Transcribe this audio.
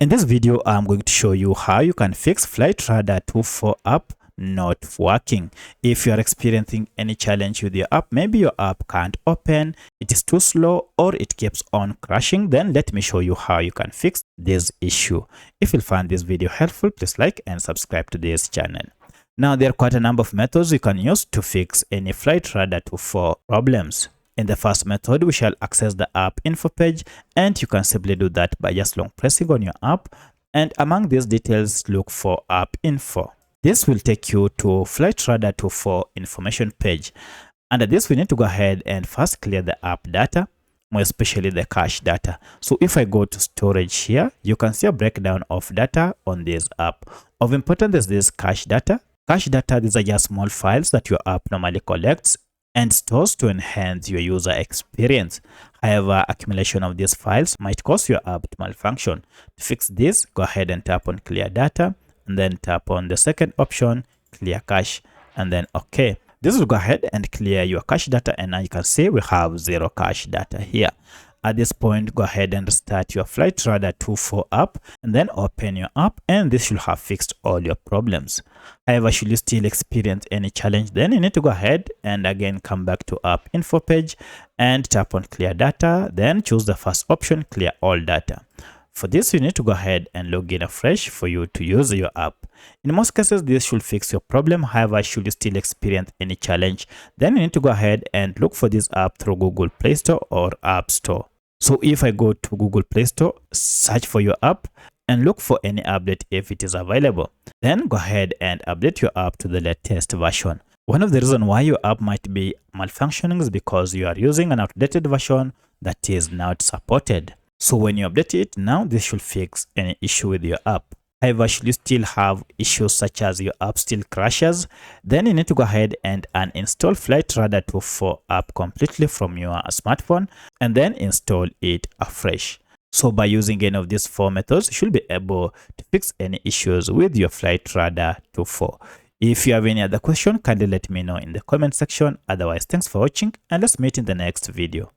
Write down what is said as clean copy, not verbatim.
In this video, I'm going to show you how you can fix Flightradar24 app not working. If you are experiencing any challenge with your app, maybe your app can't open, it is too slow, or it keeps on crashing, then let me show you how you can fix this issue. If you find this video helpful, please like and subscribe to this channel. Now, there are quite a number of methods you can use to fix any Flightradar24 problems. In the first method, we shall access the app info page, and you can simply do that by just long pressing on your app, and among these details, look for app info. This will take you to Flightradar24 information page. Under this, we need to go ahead and first clear the app data, more especially the cache data. So if I go to storage here, you can see a breakdown of data on this app. Of importance is this cache data. Cache data, these are just small files that your app normally collects and stores to enhance your user experience. However, accumulation of these files might cause your app to malfunction. To fix this, go ahead and tap on clear data, and then tap on the second option, clear cache, and then OK. This will go ahead and clear your cache data, and now you can see we have zero cache data here. At this point, go ahead and restart your Flightradar24 app, and then open your app, and this should have fixed all your problems. However, should you still experience any challenge, then you need to go ahead and again come back to app info page and tap on clear data, then choose the first option, clear all data. For this, you need to go ahead and log in afresh for you to use your app. In most cases, this should fix your problem. However, should you still experience any challenge, then you need to go ahead and look for this app through Google Play Store or App Store. So if I go to Google Play Store, search for your app and look for any update if it is available. Then go ahead and update your app to the latest version. One of the reasons why your app might be malfunctioning is because you are using an outdated version that is not supported. So when you update it, now this should fix any issue with your app. However, should you still have issues such as your app still crashes, then you need to go ahead and uninstall Flightradar24 app completely from your smartphone and then install it afresh. So by using any of these four methods, you should be able to fix any issues with your Flightradar24. If you have any other question, kindly let me know in the comment section. Otherwise, thanks for watching, and let's meet in the next video.